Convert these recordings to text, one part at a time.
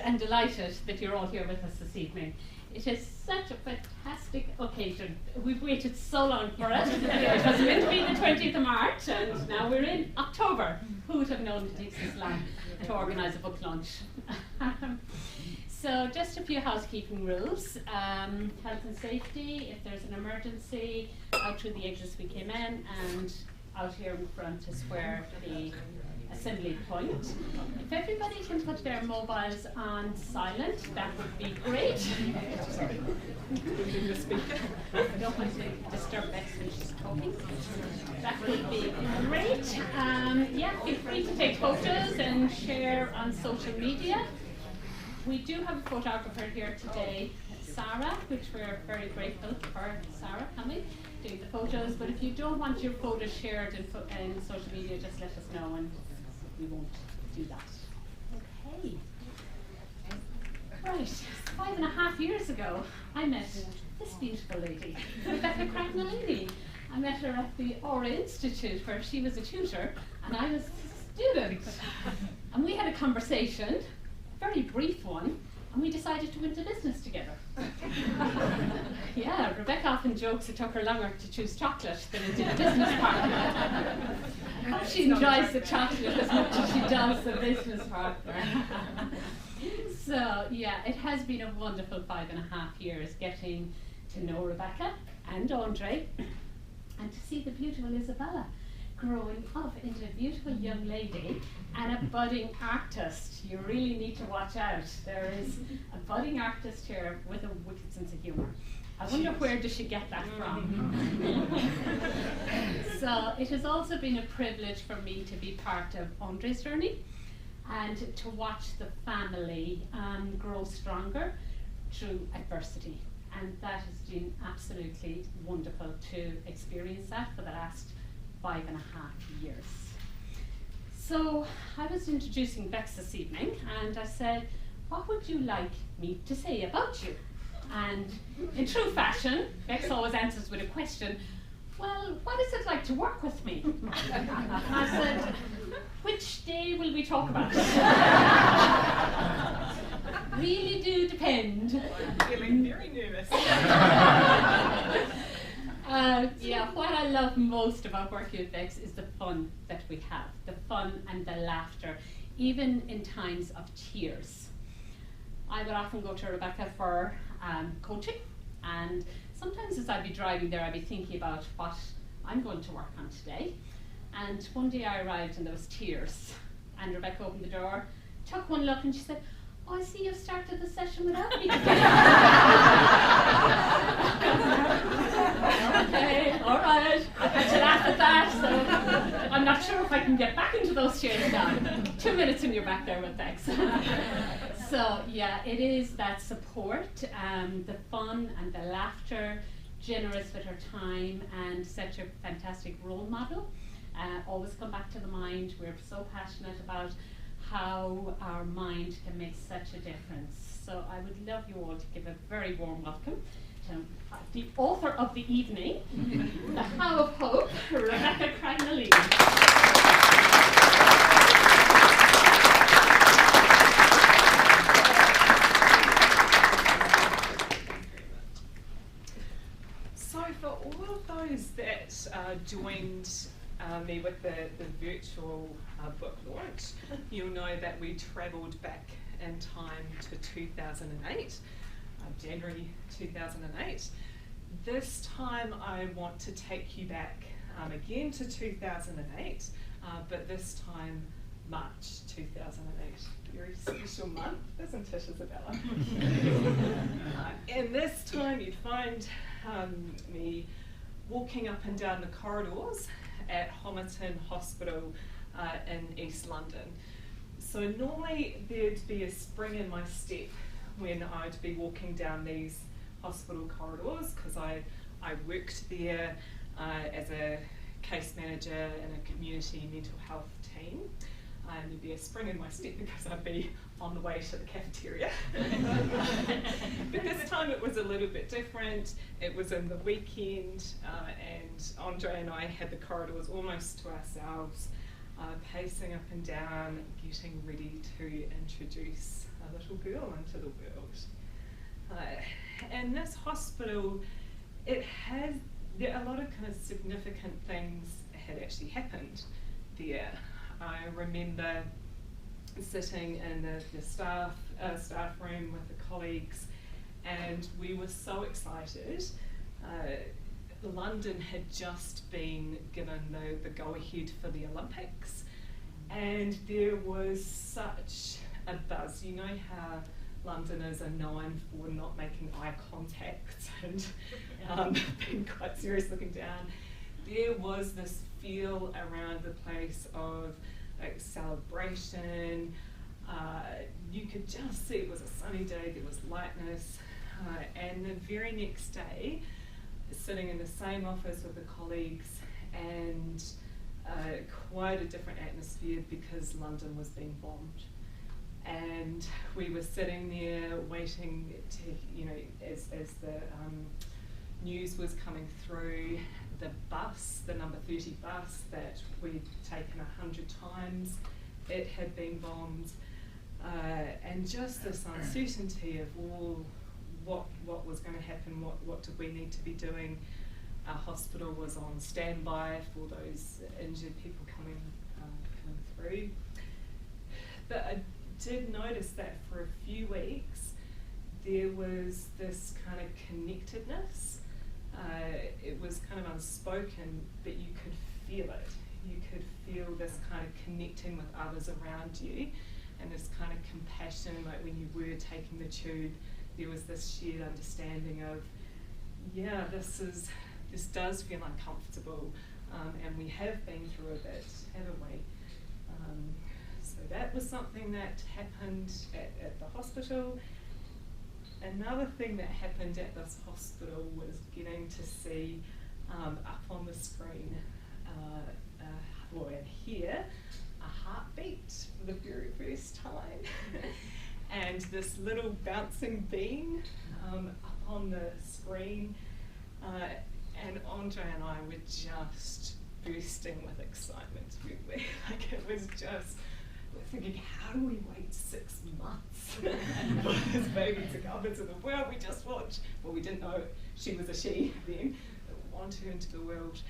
and delighted that you're all here with us this evening. It is such a fantastic occasion. We've waited so long for it. It was meant to be the 20th of March, and now we're in October. Who would have known it takes this long to organise a book launch? So just a few housekeeping rules. Health and safety, if there's an emergency, out through the exits we came in, and out here in front is where the assembly point. If everybody can put their mobiles on silent, that would be great. I don't want to disturb Bex when she's talking. That would be great. Yeah, feel free to take photos and share on social media. We do have a photographer here today, Sarah, which we're very grateful for Sarah coming, doing the photos. But if you don't want your photos shared in social media, just let us know and we won't do that. Okay. Right, 5.5 years ago, I met this beautiful lady, Rebecca Cragnolini. I met her at the Aura Institute, where she was a tutor and I was a student. And we had a conversation, a very brief one, and we decided to go into business together. Yeah, Rebecca often jokes it took her longer to choose chocolate than it did a business partner. I hope she enjoys the chocolate as much as she does the business partner. So yeah, it has been a wonderful 5.5 years getting to know Rebecca and Andre, and to see the beautiful Isabella growing up into a beautiful young lady and a budding artist. You really need to watch out. There is a budding artist here with a wicked sense of humour. I wonder where does she get that from? So it has also been a privilege for me to be part of Andre's journey and to watch the family grow stronger through adversity. And that has been absolutely wonderful to experience that for the last 5.5 years. So I was introducing Bex this evening and I said, what would you like me to say about you? And in true fashion, Bex always answers with a question, well, what is it like to work with me? And I said, which day will we talk about it? Really do depend. I'm feeling very nervous. Yeah, what I love most about working with Bex is the fun that we have, the fun and the laughter, even in times of tears. I would often go to Rebecca for coaching, and sometimes as I'd be driving there, I'd be thinking about what I'm going to work on today. And one day I arrived and there was tears, and Rebecca opened the door, took one look, and she said, oh, I see you've started the session without me today. Okay, all right. I had to laugh at that, so I'm not sure if I can get back into those chairs now. 2 minutes and you're back there with Bex. So yeah, it is that support, the fun and the laughter, generous with her time, and such a fantastic role model. Always come back to the mind. We're so passionate about how our mind can make such a difference. So I would love you all to give a very warm welcome to the author of the evening, The How of Hope, Rebecca Cragnolini. So for all of those that joined me with the virtual book launch, you'll know that we travelled back in time to 2008, January 2008. This time I want to take you back again to 2008, but this time March 2008. Very special month, isn't it, Isabella? And this time you'd find me walking up and down the corridors at Homerton Hospital in East London. So normally there'd be a spring in my step when I'd be walking down these hospital corridors, because I worked there as a case manager in a community mental health team. And there'd be a spring in my step because I'd be on the way to the cafeteria. But this time it was a little bit different. It was in the weekend, and Andre and I had the corridors almost to ourselves. pacing up and down, getting ready to introduce a little girl into the world. And this hospital, there are a lot of kind of significant things had actually happened there. I remember sitting in the staff room with the colleagues, and we were so excited. London had just been given the go-ahead for the Olympics, and there was such a buzz. You know how Londoners are known for not making eye contact and being quite serious looking down. There was this feel around the place of like celebration. You could just see it was a sunny day, there was lightness, and the very next day, sitting in the same office with the colleagues, and quite a different atmosphere because London was being bombed. And we were sitting there waiting to, as the news was coming through, the bus, the number 30 bus that we'd taken 100 times, it had been bombed. And just this uncertainty of all what was going to happen, what did we need to be doing. Our hospital was on standby for those injured people coming through. But I did notice that for a few weeks there was this kind of connectedness. It was kind of unspoken, but you could feel it. You could feel this kind of connecting with others around you, and this kind of compassion, like when you were taking the tube, there was this shared understanding of, yeah, this does feel uncomfortable, and we have been through a bit, haven't we? So that was something that happened at the hospital. Another thing that happened at this hospital was getting to see up on the screen, and hear a heartbeat for the very first time. And this little bouncing beam up on the screen. And Andre and I were just bursting with excitement, weren't we? Like it was just, we're thinking, how do we wait 6 months for this baby to come into the world? We just watched, well, we didn't know she was a she then, but we wanted her into the world.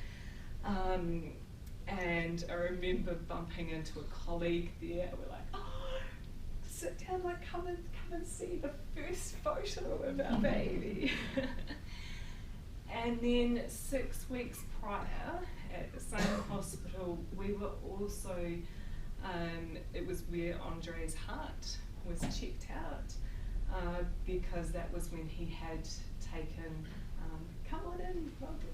And I remember bumping into a colleague there, we're like, oh, sit down, like come and see the first photo of our baby. And then 6 weeks prior, at the same hospital, we were also, it was where Andre's heart was checked out, because that was when he had taken, come on in, welcome.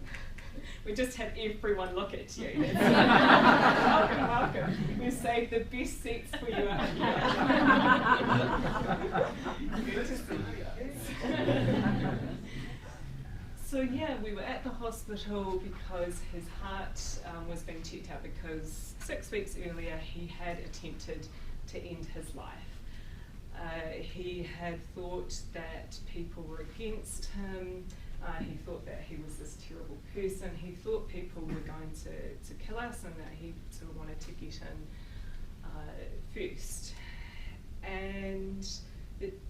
We just have everyone look at you. Welcome, welcome. We saved the best seats for you up here. Good to see you guys. So yeah, we were at the hospital because his heart was being checked out because 6 weeks earlier he had attempted to end his life. He had thought that people were against him. He thought that he was this terrible person. He thought people were going to kill us and that he sort of wanted to get in first. And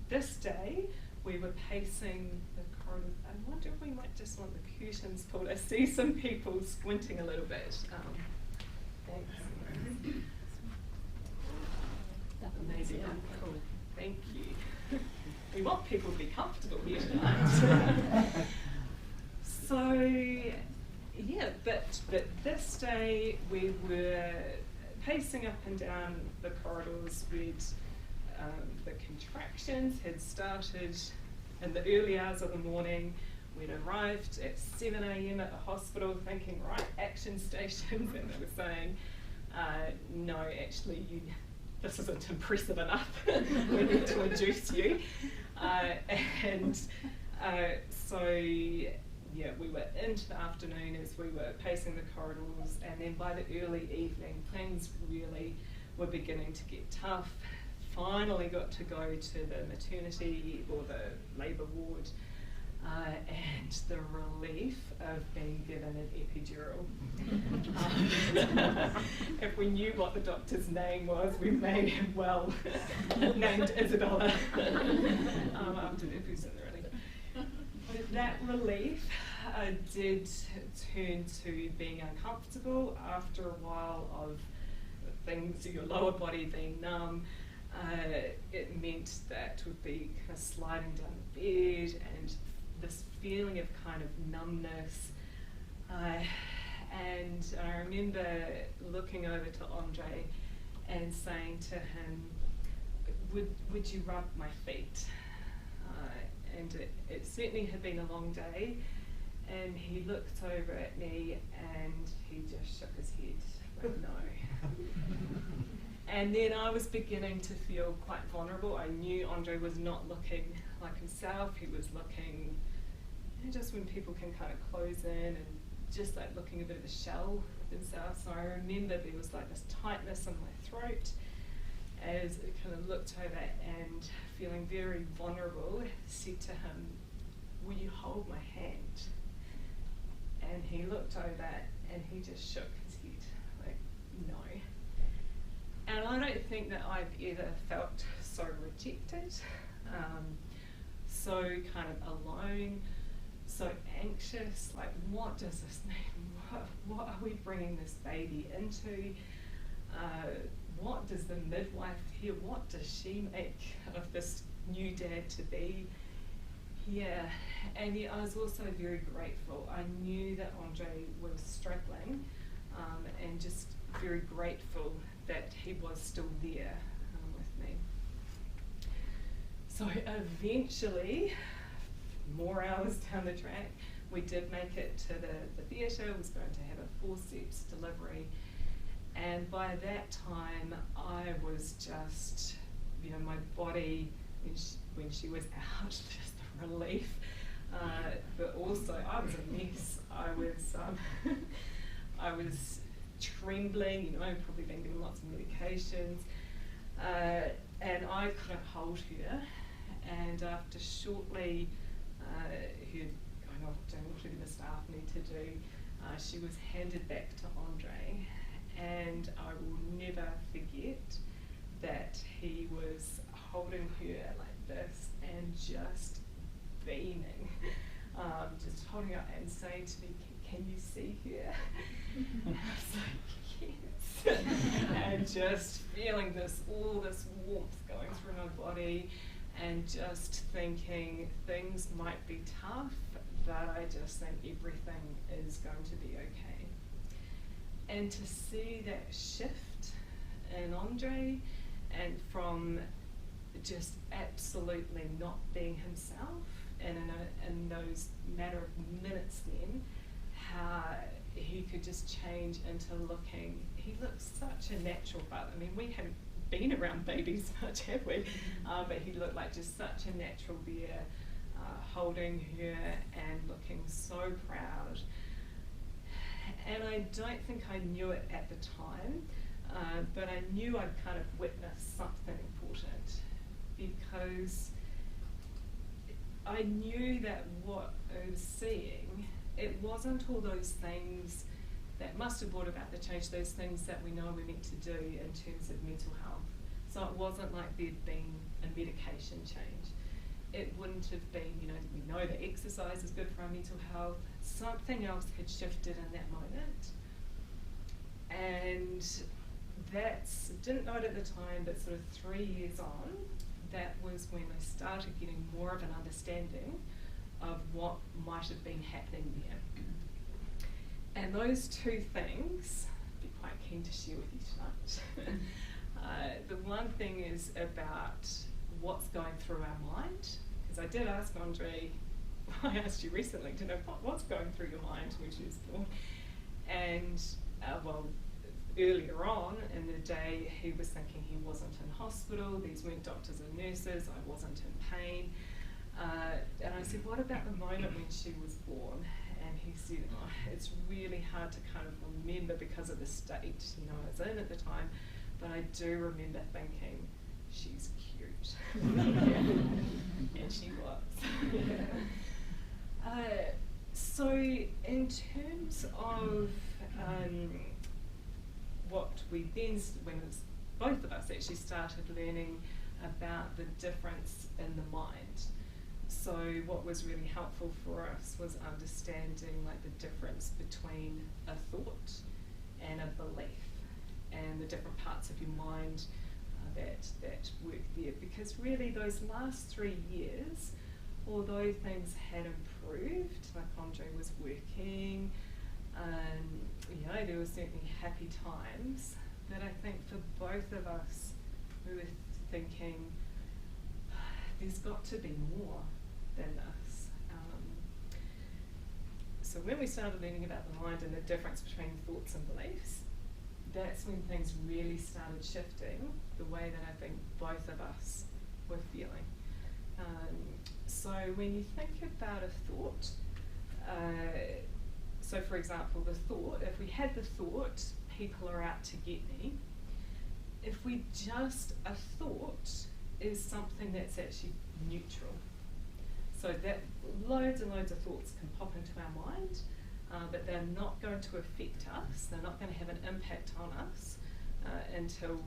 this day we were pacing the corridor. I wonder if we might just want the curtains pulled. I see some people squinting a little bit. Thanks. Amazing. Cool. Thank you. We want people to be comfortable here tonight. So, yeah, but this day we were pacing up and down the corridors with the contractions had started in the early hours of the morning. We'd arrived at 7 a.m. at the hospital thinking, right, action stations, and they were saying, no, actually, this isn't impressive enough. We need to induce you. So, yeah, we were into the afternoon as we were pacing the corridors, and then by the early evening, things really were beginning to get tough. Finally got to go to the maternity or the labour ward, and the relief of being given an epidural. If we knew what the doctor's name was, we may have well named Isabella after the person, really. But that relief did turn to being uncomfortable after a while of things, your lower body being numb. It meant that would be kind of sliding down the bed and this feeling of kind of numbness. And I remember looking over to Andre and saying to him, would you rub my feet? And it certainly had been a long day, and he looked over at me and he just shook his head, like, no. And then I was beginning to feel quite vulnerable. I knew Andre was not looking like himself. He was looking, you know, just when people can kind of close in and just like looking a bit of a shell of themselves. So I remember there was like this tightness in my throat as I kind of looked over and feeling very vulnerable, said to him, will you hold my hand? And he looked over and he just shook his head, like, no. And I don't think that I've ever felt so rejected, so kind of alone, so anxious, like, what does this mean? What are we bringing this baby into? What does the midwife here, what does she make of this new dad to be here? And yet I was also very grateful. I knew that Andre was struggling, and just very grateful that he was still there with me. So eventually, more hours down the track, we did make it to the theatre. I was going to have a forceps delivery. And by that time, I was just, you know, my body, when she was out, just the relief. But also, I was a mess. I was trembling, you know, probably been given lots of medications. And I couldn't hold her. And after shortly, her going off doing whatever the staff need to do, she was handed back to Andre. And I will never forget that he was holding her like this and just beaming, just holding her and saying to me, can you see her? And I was like, yes. And just feeling all this warmth going through my body and just thinking things might be tough, but I just think everything is going to be okay. And to see that shift in Andre, and from just absolutely not being himself, and in those matter of minutes then, how he could just change into looking, he looks such a natural father. I mean, we haven't been around babies much, have we? But he looked like just such a natural bear, holding her and looking so proud. And I don't think I knew it at the time, but I knew I'd kind of witnessed something important, because I knew that what I was seeing, it wasn't all those things that must have brought about the change, those things that we know we're meant to do in terms of mental health. So it wasn't like there'd been a medication change. It wouldn't have been, you know, we know that exercise is good for our mental health. Something else had shifted in that moment. And that's, didn't know it at the time, but sort of 3 years on, that was when I started getting more of an understanding of what might have been happening there. And those two things, I'd be quite keen to share with you tonight. The one thing is about what's going through our mind, because I did ask Andre, I asked you recently to know what's going through your mind when she was born. And well, earlier on in the day, he was thinking he wasn't in hospital, these weren't doctors and nurses, I wasn't in pain. And I said, what about the moment when she was born? And he said, oh, it's really hard to kind of remember because of the state, you know, I was in at the time, but I do remember thinking, she's cute. And she was. in terms of what we then, when it was both of us actually started learning about the difference in the mind. So what was really helpful for us was understanding like the difference between a thought and a belief, and the different parts of your mind that work there. Because really those last 3 years, although things had improved, like Andre was working, there were certainly happy times, but I think for both of us, we were thinking, there's got to be more than this. So when we started learning about the mind and the difference between thoughts and beliefs, that's when things really started shifting the way that I think both of us were feeling. So when you think about a thought, so for example, the thought, if we had the thought, people are out to get me, if we just, a thought is something that's actually neutral. So that loads and loads of thoughts can pop into our mind, but they're not going to affect us, they're not going to have an impact on us until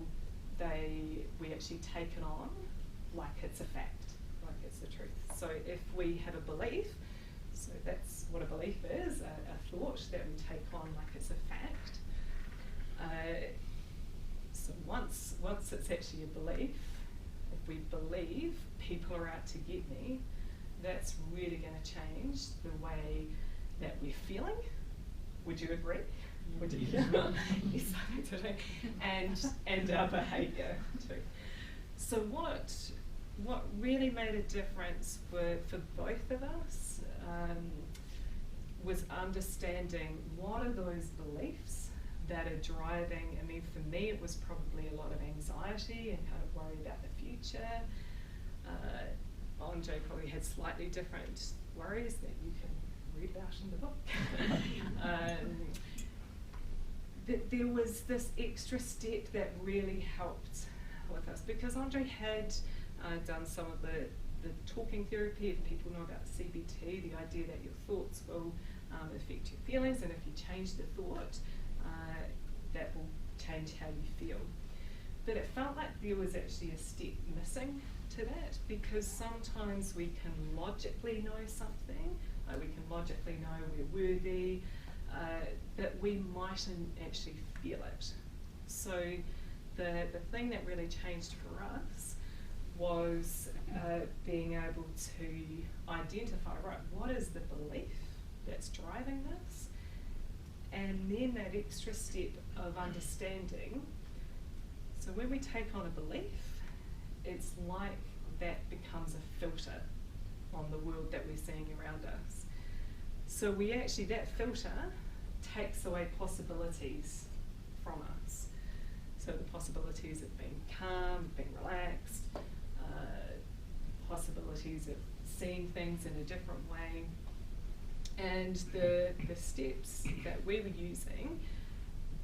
we actually take it on like it's a fact, like it's the truth. So if we have a belief, so that's what a belief is, a thought that we take on like it's a fact. So once it's actually a belief, if we believe people are out to get me, that's really going to change the way that we're feeling. Would you agree? Would you? Yes, I think so too. And our behaviour too. So what really made a difference for both of us was understanding what are those beliefs that are driving. I mean, for me, it was probably a lot of anxiety and kind of worry about the future. Andre probably had slightly different worries that you can read about in the book. But there was this extra step that really helped with us, because Andre had done some of the talking therapy. If people know about CBT, the idea that your thoughts will affect your feelings, and if you change the thought, that will change how you feel. But it felt like there was actually a step missing to that, because sometimes we can logically know something, we can logically know we're worthy, but we mightn't actually feel it. So the thing that really changed for us was being able to identify, right, what is the belief that's driving this? And then that extra step of understanding. So when we take on a belief, it's like that becomes a filter on the world that we're seeing around us. So we actually, that filter takes away possibilities from us. So the possibilities of being calm, being relaxed, possibilities of seeing things in a different way. And the steps that we were using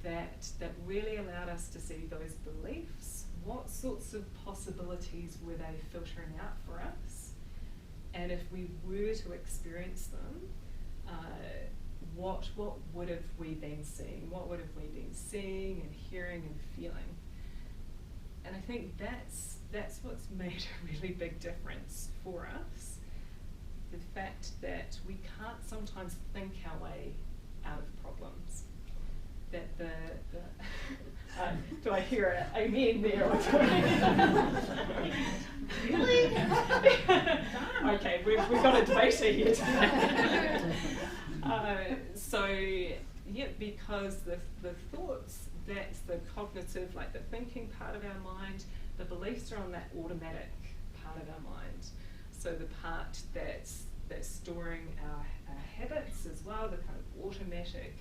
that really allowed us to see those beliefs, what sorts of possibilities were they filtering out for us? And if we were to experience them, what would have we been seeing? What would have we been seeing and hearing and feeling? And I think that's what's made a really big difference for us. The fact that we can't sometimes think our way out of problems. That do I hear an amen there? Really? Okay, we've got a debater here today. So yeah, because the thoughts, that's the cognitive, like the thinking part of our mind. The beliefs are on that automatic part of our mind. So the part that's storing our habits as well, the kind of automatic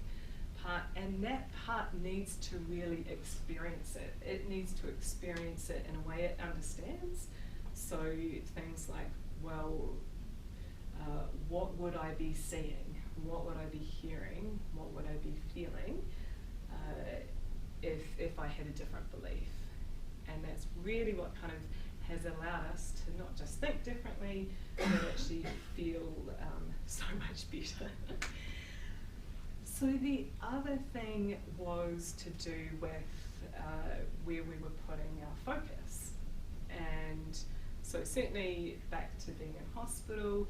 part, and that part needs to really experience it. It needs to experience it in a way it understands. So things like, well, what would I be seeing? What would I be hearing? What would I be feeling if I had a different belief? And that's really what kind of has allowed us to not just think differently, but actually feel so much better. So the other thing was to do with where we were putting our focus. And so certainly back to being in hospital,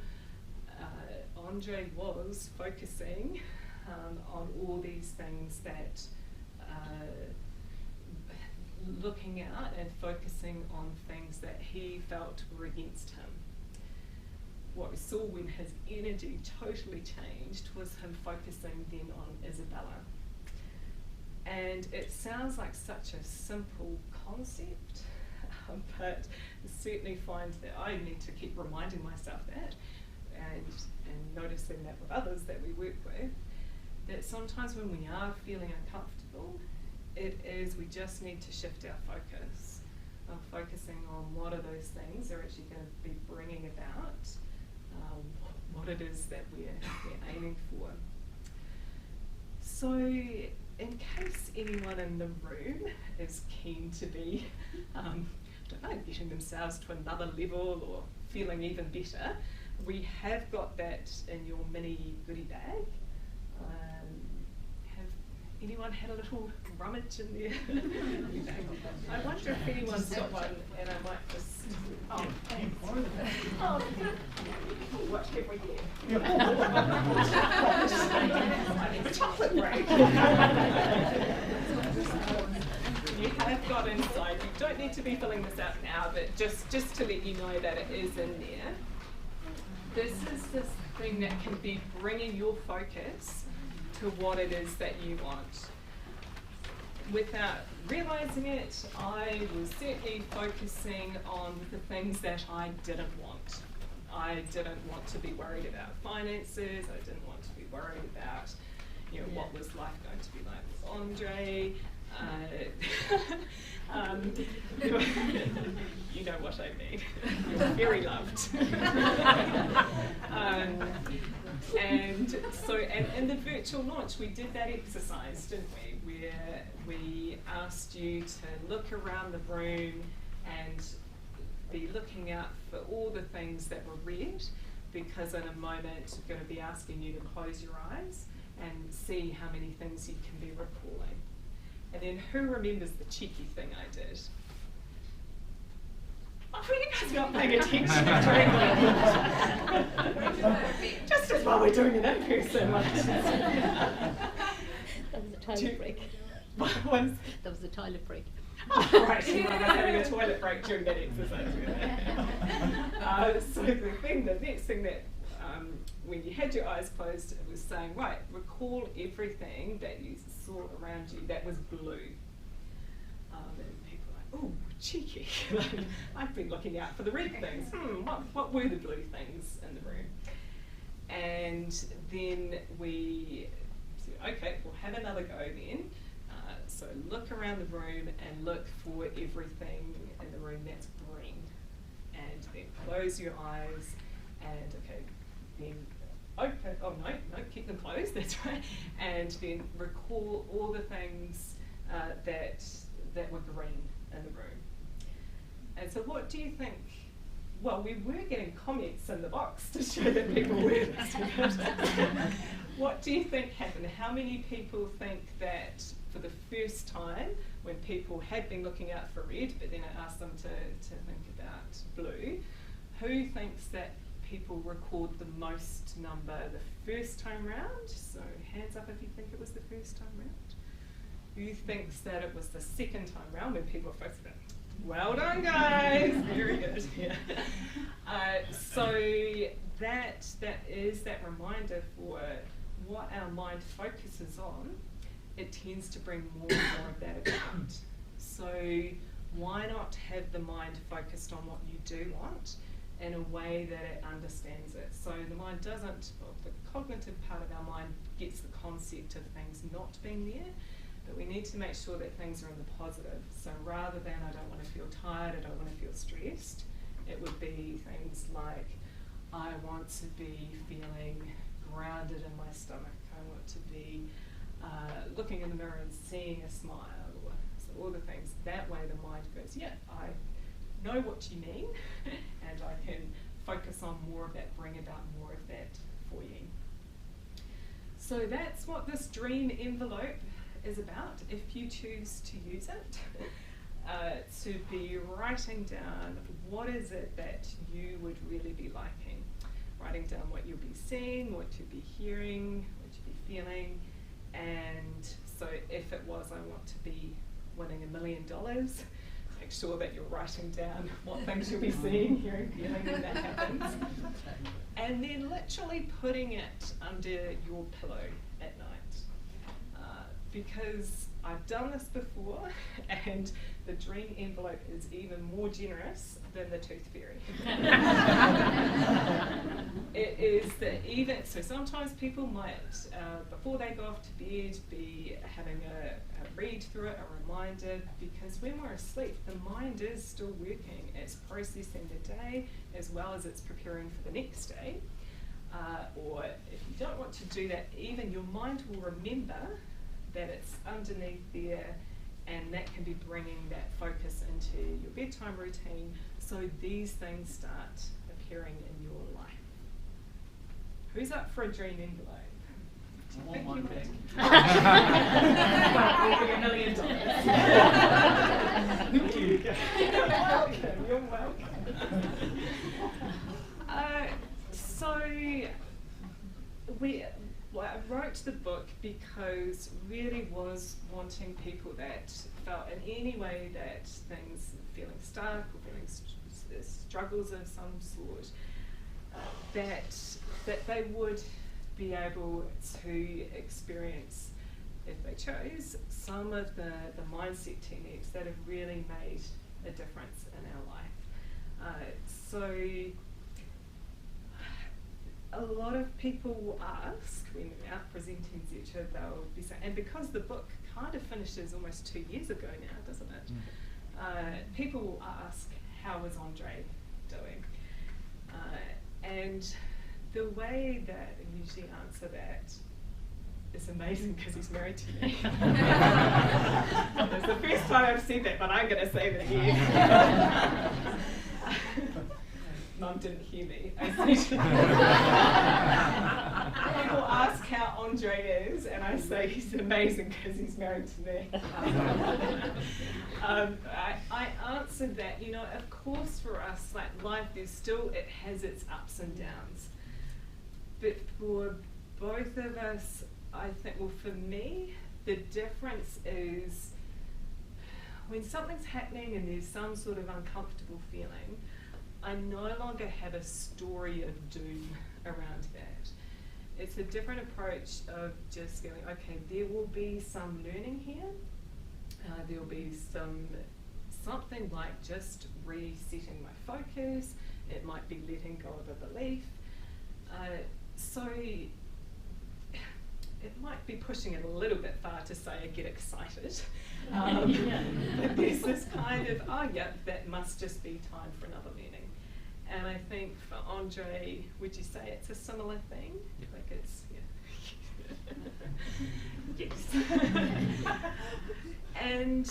Andre was focusing on all these things that looking at and focusing on things that he felt were against him. What we saw when his energy totally changed was him focusing then on Isabella. And it sounds like such a simple concept, but I certainly find that I need to keep reminding myself that and noticing that with others that we work with, that sometimes when we are feeling uncomfortable, we just need to shift our focus of focusing on what are those things that are actually going to be bringing about what it is that we're aiming for. So in case anyone in the room is keen to be, I don't know, getting themselves to another level or feeling even better, we have got that in your mini goodie bag. Have anyone had a little rummage in there? I wonder if anyone's got one, and I might just. Oh, thanks. Oh, what have we here? A chocolate break. You have got inside. You don't need to be filling this out now, but just to let you know that it is in there. This is this thing that can be bringing your focus to what it is that you want. Without realising it, I was certainly focusing on the things that I didn't want. I didn't want to be worried about finances. I didn't want to be worried about, what was life going to be like with Andre. You know what I mean. You're very loved. And so, in the virtual launch, we did that exercise, didn't we? Where we asked you to look around the room and be looking out for all the things that were red, because in a moment we're going to be asking you to close your eyes and see how many things you can be recalling. And then who remembers the cheeky thing I did? Oh, you guys not paying attention during the just as while we're doing it in person. That was a toilet break. That was a toilet break. Oh, right, you might be having a toilet break during that exercise. So the next thing that, when you had your eyes closed, it was saying, right, recall everything that you saw around you that was blue. And people are like, oh, cheeky. I've been looking out for the red things. What were the blue things in the room? And then we said, okay, we'll have another go then. So look around the room and look for everything in the room that's green. And then close your eyes and, okay, then open, oh no, keep them closed, that's right. And then recall all the things that were green in the room. And so what do you think? Well, we were getting comments in the box to show that people were listening. What do you think happened? How many people think that for the first time, when people had been looking out for red, but then I asked them to think about blue, who thinks that people recalled the most number the first time round? So hands up if you think it was the first time round. Who thinks that it was the second time round when people were focused about, well done guys, very good. Yeah. So that is that reminder for what our mind focuses on. It tends to bring more and more of that about. So why not have the mind focused on what you do want in a way that it understands it? So the mind doesn't, well, the cognitive part of our mind gets the concept of things not being there, but we need to make sure that things are in the positive. So rather than I don't want to feel tired, I don't want to feel stressed, it would be things like I want to be feeling grounded in my stomach. I want to be looking in the mirror and seeing a smile, or so all the things. That way the mind goes, yeah, I know what you mean, and I can focus on more of that, bring about more of that for you. So So that's what this dream envelope is about, if you choose to use it, to be writing down what is it that you would really be liking. Writing down what you'll be seeing, what you'll be hearing, what you'll be feeling. And so if it was, I want to be winning $1 million, make sure that you're writing down what things you'll be seeing, hearing, feeling when that happens. And then literally putting it under your pillow at night. Because I've done this before, and the dream envelope is even more generous than the tooth fairy. It is that even, so sometimes people might, before they go off to bed, be having a read through it, a reminder, because when we're asleep, the mind is still working. It's processing the day as well as it's preparing for the next day. Or if you don't want to do that, even your mind will remember that it's underneath there, and that can be bringing that focus into your bedtime routine, so these things start appearing in your life. Who's up for a dream envelope? I want one back. Well, we'll give you $1 million. You're welcome, you're welcome. Well, I wrote the book because really was wanting people that felt in any way that things feeling stuck or feeling struggles of some sort, that they would be able to experience, if they chose, some of the mindset techniques that have really made a difference in our life. So a lot of people will ask when we're out presenting etc. They'll be saying, and because the book kind of finishes almost 2 years ago now, doesn't it? People will ask, how is Andre doing? And the way that I usually answer that is amazing because he's married to me. It's the first time I've said that, but I'm going to say that here. Mum didn't hear me. People ask how Andre is, and I say he's amazing because he's married to me. I answered that, of course for us, like life it has its ups and downs. But for both of us, I think, well, for me, the difference is when something's happening and there's some sort of uncomfortable feeling, I no longer have a story of doom around that. It's a different approach of just feeling, okay, there will be some learning here. There will be something like just resetting my focus. It might be letting go of a belief. So it might be pushing it a little bit far to say I get excited. But there's this kind of, that must just be time for another learning. And I think for Andre, would you say it's a similar thing? Yep. Like it's, yes. And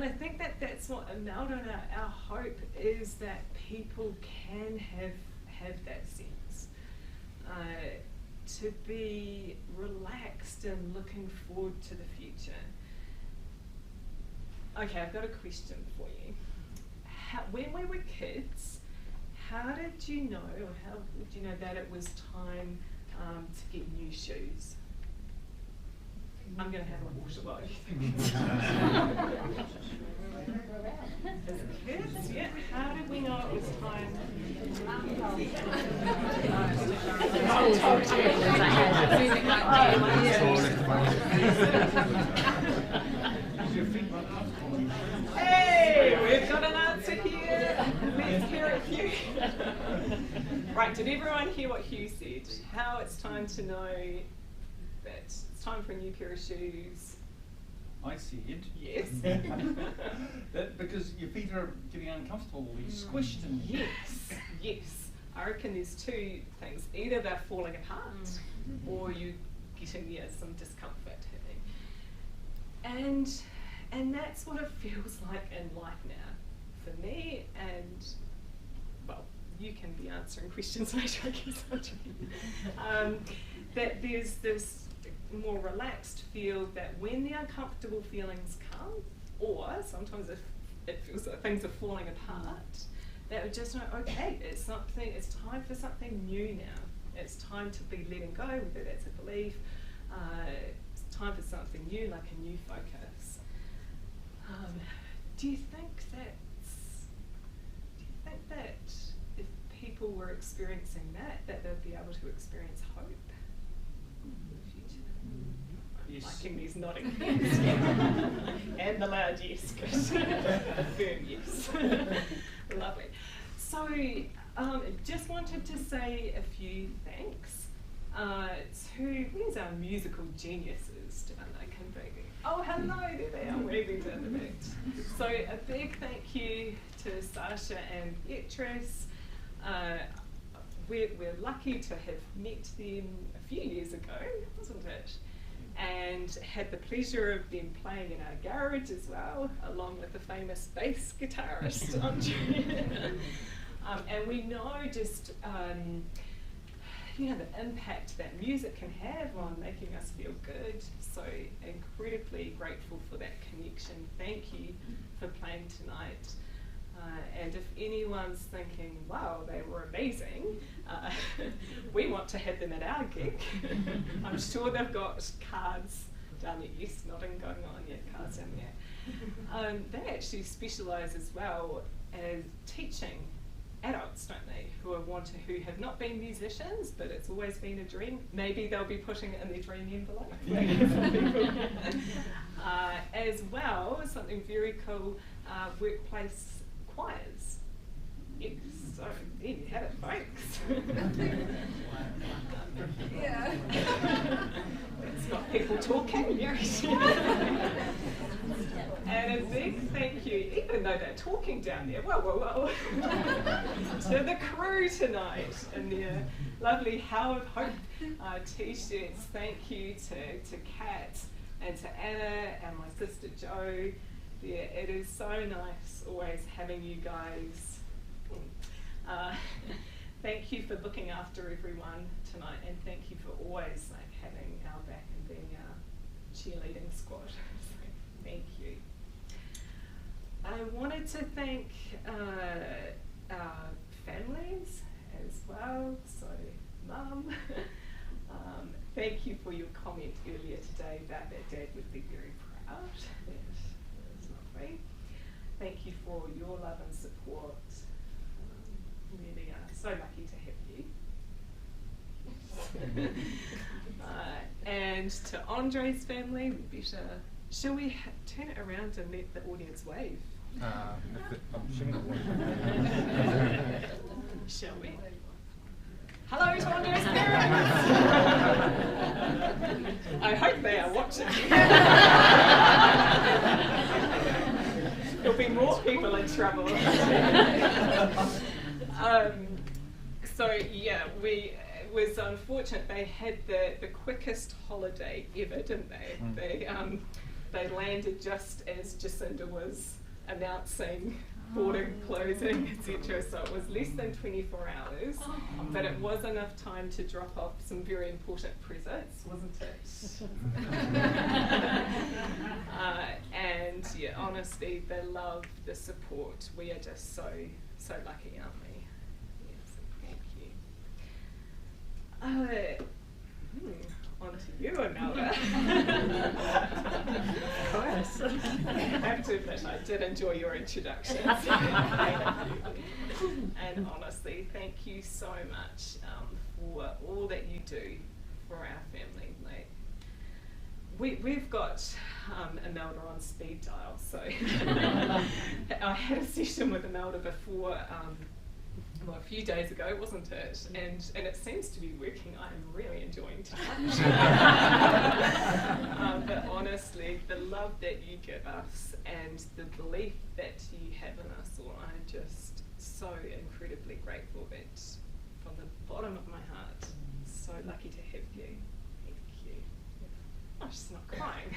I think that's what Imelda and our hope is, that people can have that sense. To be relaxed and looking forward to the future. Okay, I've got a question for you. When we were kids, how did you know, or how would you know that it was time to get new shoes? I'm going to have a water while you think. As kids, yeah. How did we know it was time? Hey, we've got an answer here. Let's hear it, Hugh. Right, did everyone hear what Hugh said? How it's time to know that it's time for a new pair of shoes? I said Yes. that because your feet are getting uncomfortable, you're squished and Yes. I reckon there's two things. Either they're falling apart or you're getting some discomfort happening. And that's what it feels like in life now for me. And well, you can be answering questions later, I guess. That there's this more relaxed feel that when the uncomfortable feelings come, or sometimes if it feels like things are falling apart, that we just know, okay, it's time for something new now. It's time to be letting go, whether that's a belief, it's time for something new, like a new focus. Do you think that if people were experiencing that they'd be able to experience hope in the future? Yes. Liking these nodding heads. And the loud yes, good. A firm yes. Lovely. So, just wanted to say a few thanks to, where's our musical geniuses? I can be, oh hello, there they are, waving down the back. So a big thank you to Sasha and Beatrice. We're lucky to have met them a few years ago, wasn't it? And had the pleasure of them playing in our garage as well, along with the famous bass guitarist, Andre. And we know just the impact that music can have on making us feel good. So incredibly grateful for that connection. Thank you for playing tonight. And if anyone's thinking, wow, they were amazing, we want to have them at our gig. I'm sure they've got cards down there. Yes, nodding going on, yeah, cards down there. They actually specialise as well as teaching adults, don't they, who have not been musicians, but it's always been a dream. Maybe they'll be putting it in their dream envelope. As well, something very cool, workplace choirs. Yes, so there you have it, folks. Yeah. It's got people talking, yes. And a big thank you, even though they're talking down there, whoa, to the crew tonight in their lovely How of Hope t-shirts. Thank you to Kat and to Anna and my sister Jo. Yeah, it is so nice always having you guys. Thank you for looking after everyone tonight, and thank you for always having our back and being our cheerleading squad. So, thank you. I wanted to thank our families as well. So, Mum, thank you for your comment earlier today about that Dad would be very proud. That's lovely. Thank you for your love and support. Really are so lucky to have you. And to Andre's family, we better. Shall we turn it around and let the audience wave? Shall we? Hello to Andre's parents! I hope they are watching. There'll be more people in trouble. So yeah, it was unfortunate. They had the quickest holiday ever, didn't they? They landed just as Jacinda was announcing border closing, etc. So it was less than 24 hours, but it was enough time to drop off some very important presents, wasn't it? And yeah, honestly, the love, the support, we are just so lucky, aren't we? Yes, thank you. On to you, Imelda. Of course. I have to admit, I did enjoy your introduction. And honestly, thank you so much for all that you do for our family. We've got Imelda on speed dial, so I had a session with Imelda before, a few days ago, wasn't it? And it seems to be working. I am really enjoying tonight. But honestly, the love that you give us and the belief that you have in us all, I'm just so incredibly grateful that from the bottom of my heart, so lucky to have you. Thank you. I'm just not crying.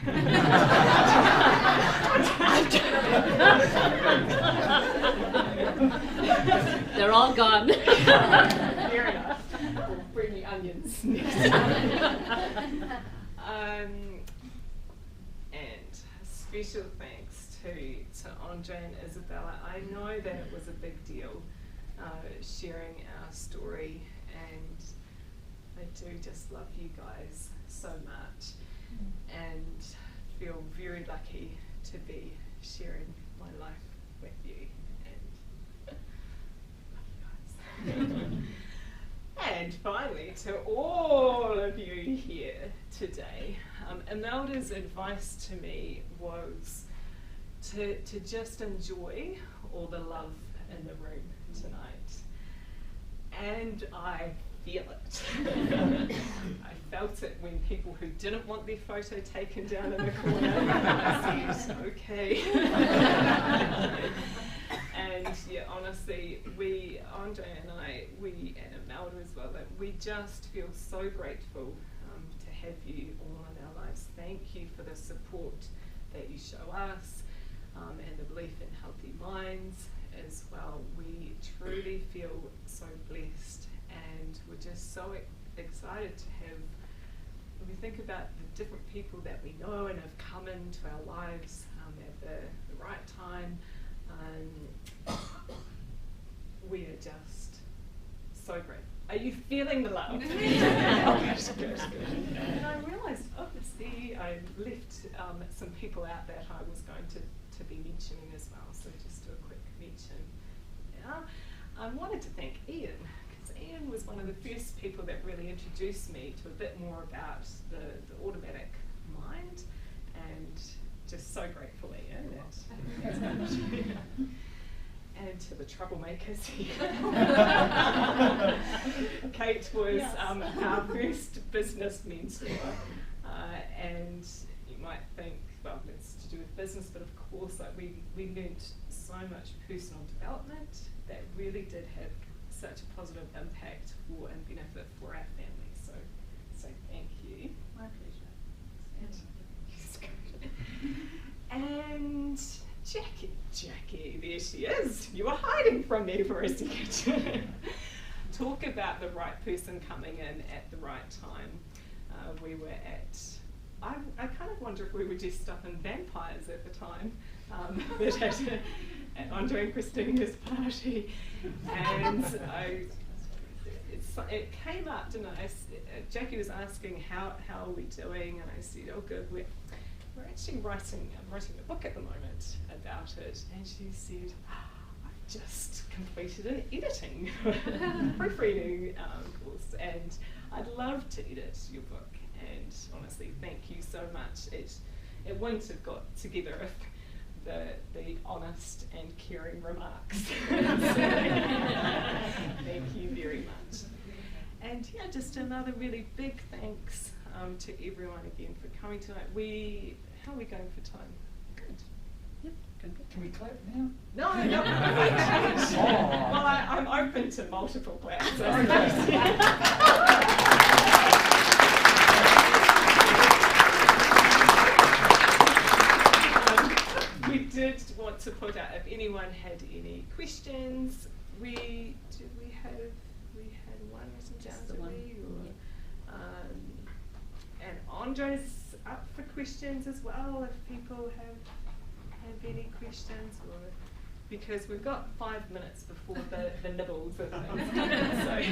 They're all gone. Fair enough. We'll bring you onions next time. And special thanks to Andre and Isabella. I know that it was a big deal sharing our story, and I do just love you guys so much and feel very lucky to be sharing my life with you, and love you guys. And finally, to all of you here today, Imelda's advice to me was to just enjoy all the love in the room tonight. And I feel it. I felt it when people who didn't want their photo taken down in the corner, I said, okay. And yeah, honestly, Andre and I, and Imelda as well, that we just feel so grateful to have you all in our lives. Thank you for the support that you show us, and the belief in healthy minds as well. We truly feel so blessed, and we're just so excited to have, when we think about the different people that we know and have come into our lives at the right time, we are just so grateful. Are you feeling the love? Good. And I realised, obviously, I left some people out that I was going to be mentioning as well, so just do a quick mention. Yeah. I wanted to thank Ian, because Ian was one of the first people that really introduced me to a bit more about the automatic mind, and just so grateful, Ian. And to the troublemakers here. Kate was our first business mentor, and you might think, well, it's to do with business, but of course, like we learnt so much personal development that really did have such a positive impact for and benefit for our family. So thank you. My pleasure. And Jackie, there she is. You were hiding from me for a second. Talk about the right person coming in at the right time. We were at, I kind of wonder if we were dressed up in vampires at the time, but at Andre and Christina's party. And it came up, didn't I? Jackie was asking, how are we doing? And I said, oh good, we're actually writing a book at the moment about it. And she said, I've just completed an editing, proofreading course, and I'd love to edit your book. And honestly, thank you so much. It wouldn't have got together if the honest and caring remarks. Thank you very much. And yeah, just another really big thanks to everyone again for coming tonight. How are we going for time? Good. Yep, good. Can we clap now? No. Well, I'm open to multiple claps. We did want to put out if anyone had any questions. We had one written down, did we? And Andre's up for questions as well if people have any questions, or because we've got 5 minutes before the nibbles of things. So,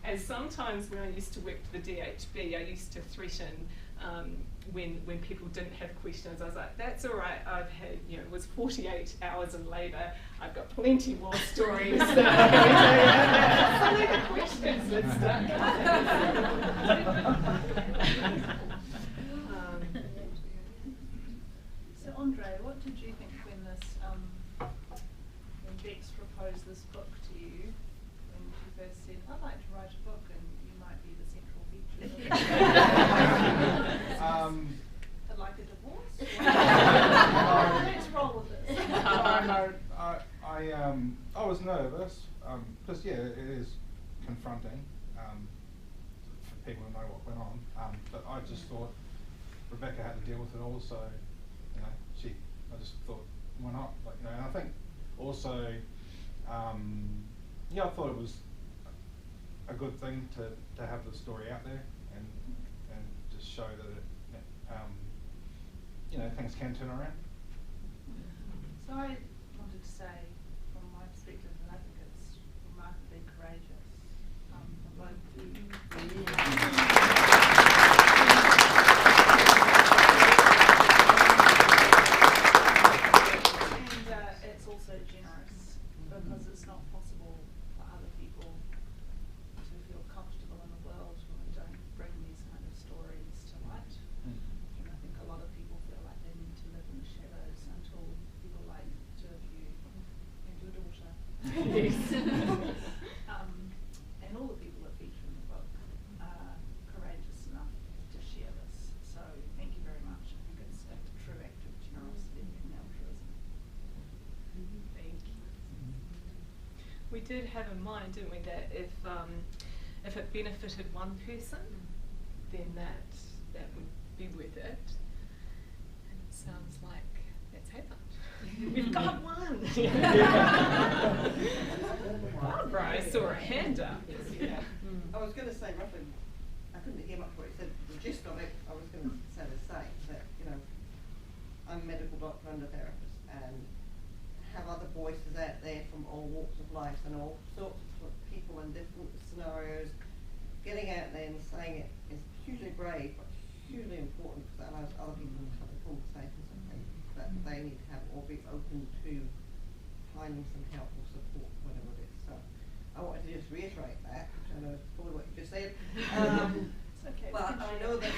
and sometimes when I used to work for the DHB, I used to threaten when people didn't have questions. I was like, that's all right, I've had, it was 48 hours in labour, I've got plenty more stories. So only the questions that start So Andre, what did you think when when Bex proposed this book to you, when she first said, I'd like to write a book and you might be the central feature of it? Like a divorce? Let's roll with this. I was nervous, because yeah, it is confronting for people who know what went on, but I just thought Rebecca had to deal with it all, so I just thought, why not? And I think also, I thought it was a good thing to have the story out there and just show that things can turn around. So I wanted to say, from my perspective, that I think it's remarkably courageous from both of you. And it's also generous, because it's not possible for other people to feel comfortable in the world when we don't bring these kind of stories to light. And I think a lot of people feel like they need to live in the shadows until people like two of you and your daughter. Yes. And all the people that feature in the book are courageous enough to share this. So thank you very much. I think it's a true act of generosity and altruism. Thank you. We did have in mind, didn't we, that if it benefited one person, then that would be worth it. And it sounds like that's happened. We've got one. Barbara, I saw a hand up. Yeah. I was going to say roughly, I couldn't hear much what you said. The gist of it, I was going to say the same, that, I'm a medical doctor and a therapist, and have other voices out there from all walks of life and all sorts of people in different scenarios. Getting out there and saying it is hugely brave, but hugely important, because that allows other people to have the conversations and things that they need to have, or be open to finding some help or support, whatever it is. So I wanted to just reiterate that, which I know is probably what you just said. It's okay. But I know that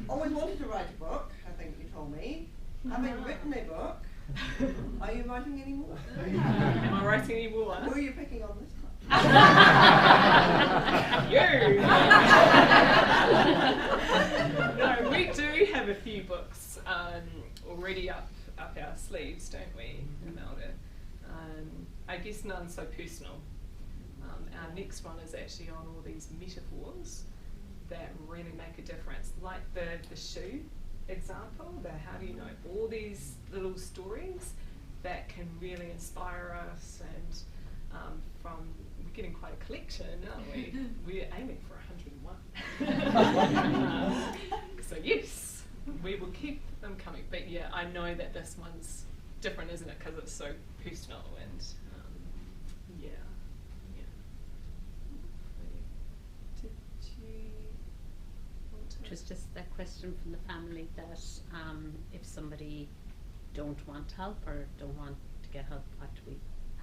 always wanted to write a book, I think you told me. Having written a book, are you writing any more? Am I writing any more? Who are you picking on this time? You! No, we do have a few books already up our sleeves, don't we, Imelda? I guess none so personal. Our next one is actually on all these metaphors that really make a difference, like the shoe example, the how do you know, all these little stories that can really inspire us, and we're getting quite a collection, aren't we? We're aiming for 101. So yes, we will keep them coming, but yeah, I know that this one's different, isn't it, because it's so personal, and yeah. Did you want to? It was just that question from the family that if somebody don't want help or don't want to get help,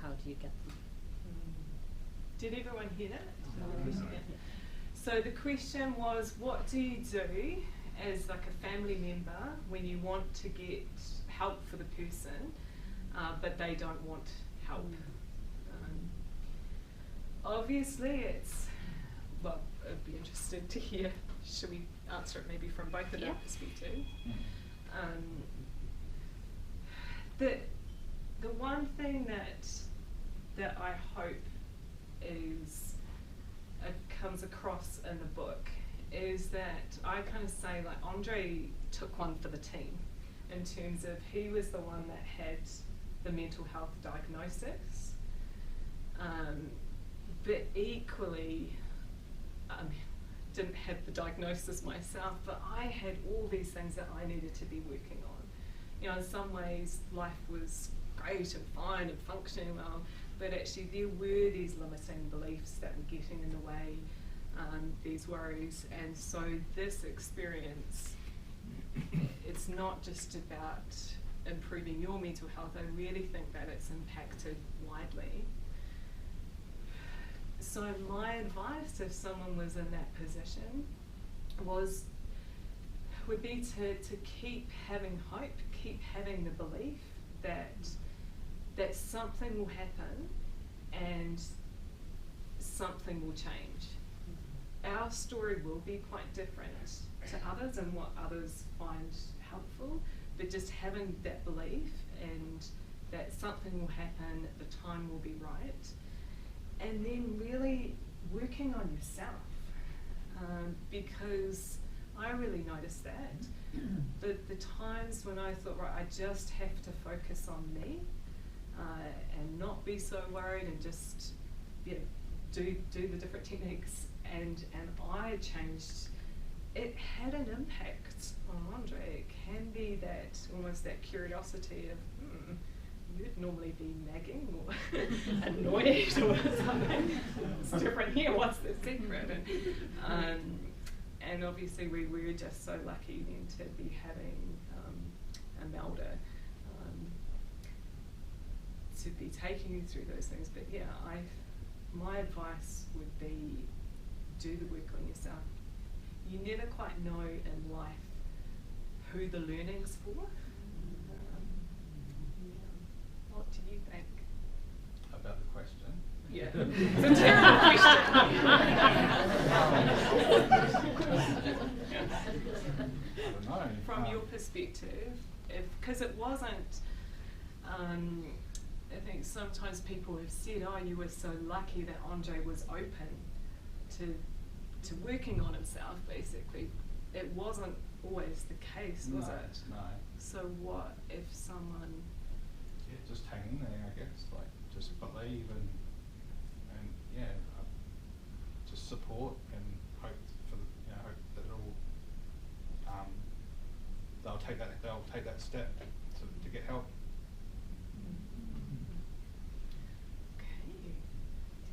how do you get them? Did everyone hear that? So the question was, what do you do as like a family member when you want to get help for the person, but they don't want help? Obviously well, I'd be interested to hear, should we answer it maybe from both of our perspectives? The one thing that I hope comes across in the book is that I kind of say, like, Andre took one for the team in terms of he was the one that had the mental health diagnosis, but equally didn't have the diagnosis myself, but I had all these things that I needed to be working on. In some ways life was great and fine and functioning well, but actually there were these limiting beliefs that were getting in the way, these worries. And so this experience, it's not just about improving your mental health, I really think that it's impacted widely. So my advice if someone was in that position would be to keep having hope, keep having the belief that something will happen and something will change. Our story will be quite different to others and what others find helpful, but just having that belief and that something will happen, the time will be right, and then really working on yourself, because I really noticed that. The times when I thought, right, I just have to focus on me and not be so worried and just do the different techniques, and I changed it had an impact on Andre. It can be that, almost that curiosity of, you'd normally be nagging or annoyed or something. It's different here, what's the secret? And obviously we were just so lucky then to be having Imelda to be taking you through those things. But yeah, my advice would be do the work on yourself. You never quite know in life who the learning's for. What do you think? About the question? Yeah, it's a terrible I don't know. From your perspective, because it wasn't, I think sometimes people have said, oh, you were so lucky that Andre was open to working on himself, basically. It wasn't always the case, was No, it? no. So what if someone... Yeah, just hang in there, I guess. Like, just believe and yeah, just support and hope for hope that it'll they'll take that step to get help. Okay. Do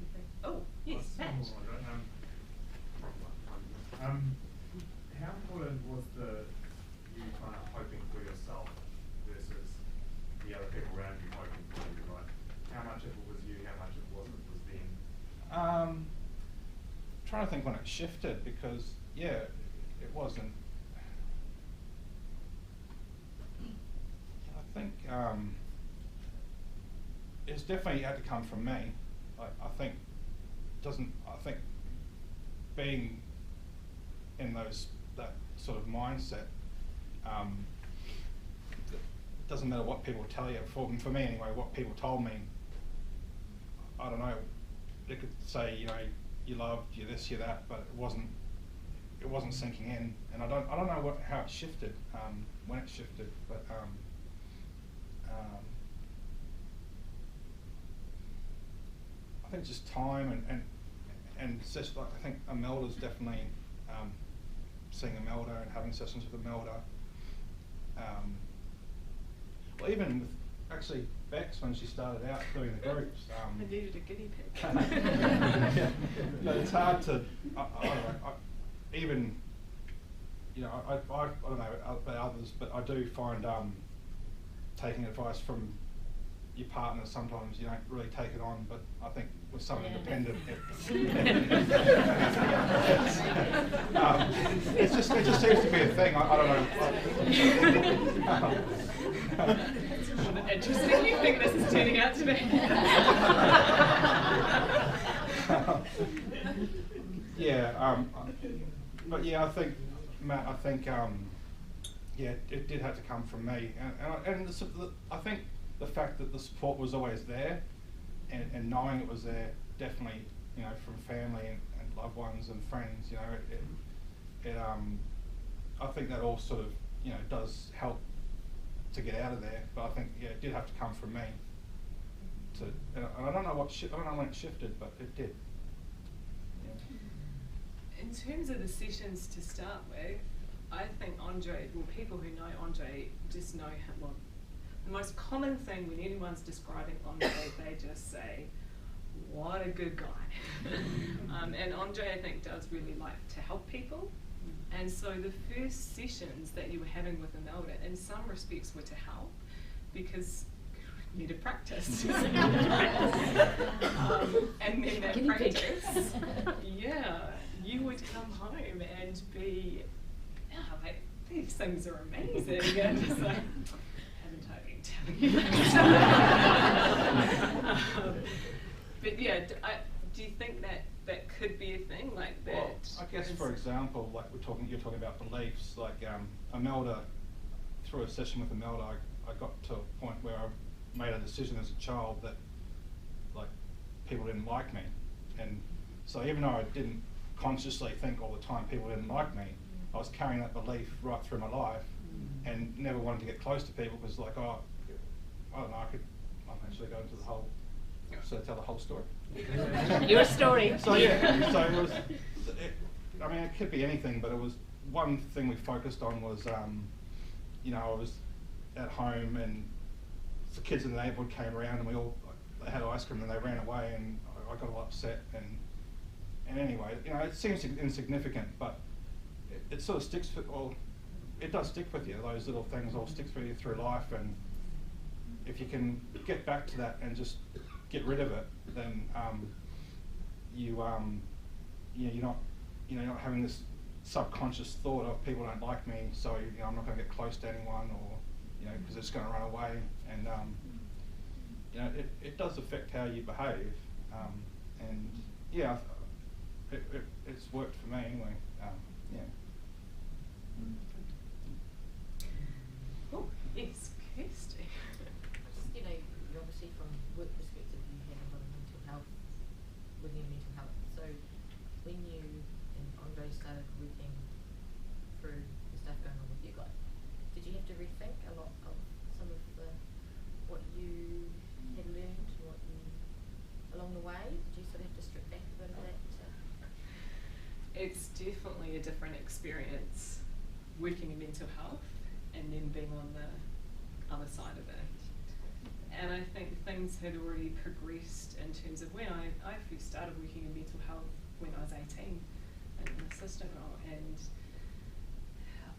you think? Oh, yes, Matt. How important was you kind of hoping for yourself versus the other people around you hoping for you, right? How much of it was you, how much of it was them? Trying to think when it shifted, because yeah, it wasn't. I think it's definitely had to come from me. I think being in that sort of mindset, it doesn't matter what people tell you. For me anyway, what people told me, I don't know. They could say, you loved, you this, you that, but it wasn't sinking in. And I don't know how it shifted, when it shifted, but I think just time and just like, I think Imelda's definitely seeing Imelda and having sessions with Imelda. Well, even with actually Bex, when she started out doing the groups. I needed a guinea pig. Yeah. It's hard to, I don't know, even, I don't know about others, but I do find taking advice from your partner, sometimes you don't really take it on, but I think with someone independent, it just seems to be a thing. I don't know. What an interesting you think this is turning out to be. Yeah, but yeah, I think, Matt, yeah, it did have to come from me, and I think the fact that the support was always there, and knowing it was there, definitely, from family and loved ones and friends, I think that all sort of, does help to get out of there. But I think, yeah, it did have to come from me. And I don't know when it shifted, but it did. Yeah. In terms of the sessions to start with, I think Andre, well, people who know Andre just know him. Well, the most common thing when anyone's describing Andre, they just say, what a good guy. And Andre, I think, does really like to help people. And so the first sessions that you were having with Imelda, in some respects, were to help, because you need to practice. And then that practice, yeah, you would come home and be, like, these things are amazing. And just like, haven't I been telling you that? But yeah, do you think that could be a thing like that? Well, I guess, for example, like you're talking about beliefs, like Imelda, through a session with Imelda, I got to a point where I made a decision as a child that, like, people didn't like me. And so even though I didn't consciously think all the time people didn't like me, I was carrying that belief right through my life, and never wanted to get close to people because, like, I don't know, I'm actually going to tell the whole story. Your story. So yeah, so it was, it could be anything, but it was one thing we focused on was, you know, I was at home and the kids in the neighbourhood came around and we all had ice cream and they ran away and I got all upset and anyway, you know, it seems insignificant, but it sort of sticks with, well, it does stick with you. Those little things all stick with you through life, and if you can get back to that and just get rid of it, then you're not having this subconscious thought of people don't like me, so you know I'm not going to get close to anyone, or you know, because it's going to run away, and you know it does affect how you behave, and yeah, it's worked for me anyway. Yeah. Oh, yes, Kirsty. Just, you know, you obviously from work perspective you have a lot of mental health, working in mental health. So when you and Andre started working through the stuff going on with you guys, did you have to rethink a lot of some of the what you had learned, what you along the way? Did you sort of have to strip back a bit of that? It's definitely a different experience working in mental health and then being on the other side of it. And I think things had already progressed in terms of when I first started working in mental health when I was 18 in an assistant role, and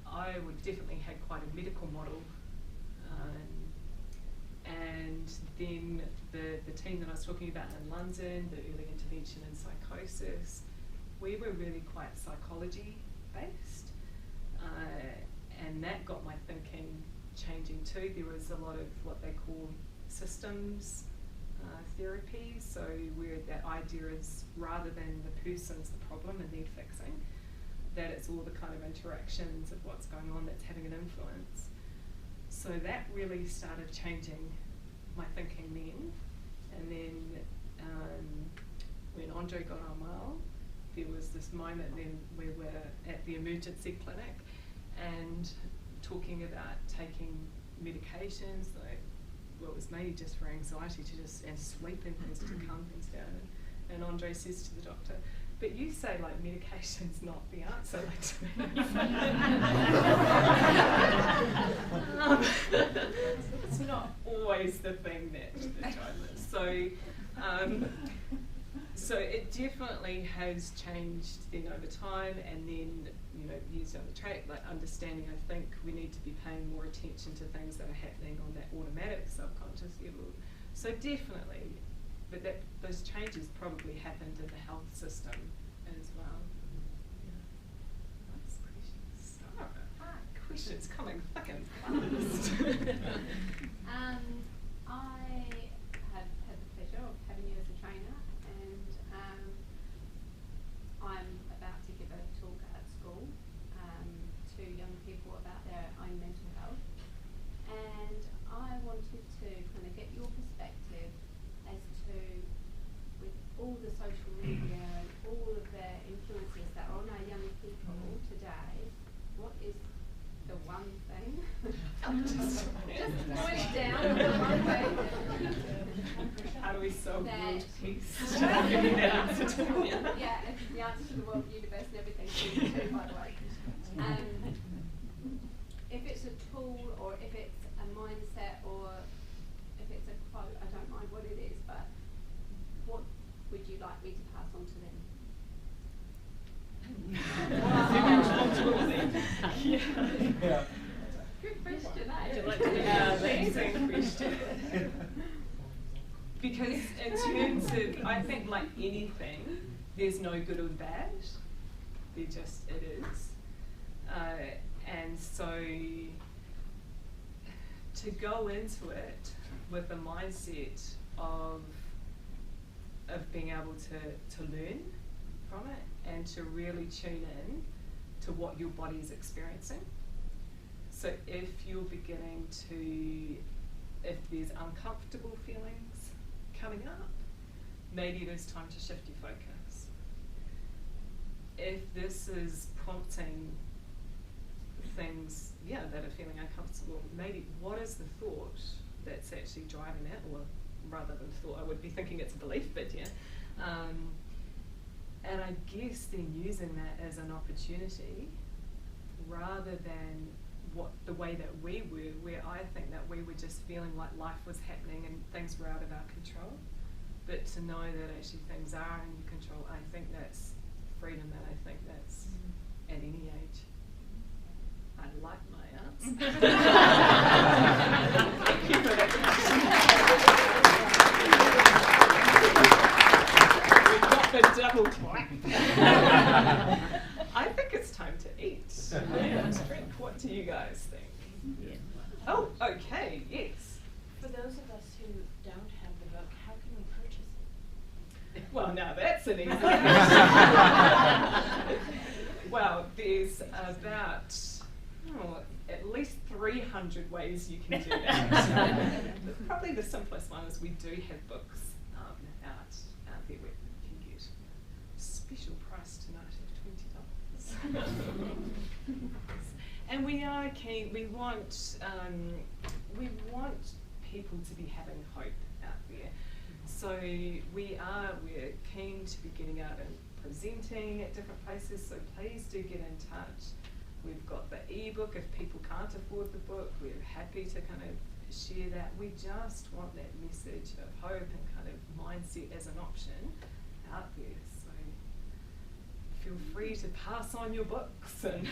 I would definitely had quite a medical model. And then the team that I was talking about in London, the early intervention in psychosis, we were really quite psychology based, and that got my thinking changing too. There was a lot of what they call systems therapy, so where that idea is rather than the person's the problem and they're fixing, that it's all the kind of interactions of what's going on that's having an influence. So that really started changing my thinking then, and then when Andre got on well, there was this moment then we were at the emergency clinic and talking about taking medications, like, well, it was mainly just for anxiety and sleep and things to calm things down. And Andre says to the doctor, but you say like medication's not the answer, like to me. It's not always the thing that drives us. So it definitely has changed then over time, and then, you know, years down the track, like understanding, I think we need to be paying more attention to things that are happening on that automatic subconscious level. So definitely, but those changes probably happened in the health system as well. Yeah. Nice questions. Sarah, questions coming thick and fast. I have had the pleasure of having you as a trainer, and I'm about to give a talk at school to young people about their own mental health, and I wanted to kind of get your perspective as to, with all the social media and all of the influences that are on our young people today, what is the one thing? Just point it down. One thing. How do we solve world peace? Yeah, it's the answer to the world, universe, and everything too, by the way. If it's a tool, or if it's a mindset, or if it's a quote, I don't mind what it is, but what would you like me to pass on to them? Yeah. Good question, eh? Would you like to amazing question. Because in terms of, I think like anything, there's no good or bad. There just, it is. And so to go into it with a mindset of being able to learn from it and to really tune in to what your body is experiencing. So if you're beginning to, if there's uncomfortable feelings coming up, maybe it is time to shift your focus. If this is prompting things, that are feeling uncomfortable, maybe what is the thought that's actually driving that, or rather than thought, I would be thinking it's a belief, but and I guess then using that as an opportunity rather than the way that we were, where I think that we were just feeling like life was happening and things were out of our control. But to know that actually things are in your control, I think that's freedom, and I think that's at any age. I like my answer. Thank you for that. We got the double clap. I think it's time to eat and drink. What do you guys think? Yeah. Oh, okay, yes. For those of us who don't have the book, how can we purchase it? Well, now that's an easy question. Well, there's about at least 300 ways you can do that. Probably the simplest one is we do have books out there where you can get special price tonight of $20. And we are keen. We want people to be having hope out there. So we're keen to be getting out and presenting at different places. So please do get in touch. We've got the ebook if people can't afford the book. We're happy to kind of share that. We just want that message of hope and kind of mindset as an option out there. So feel free to pass on your books and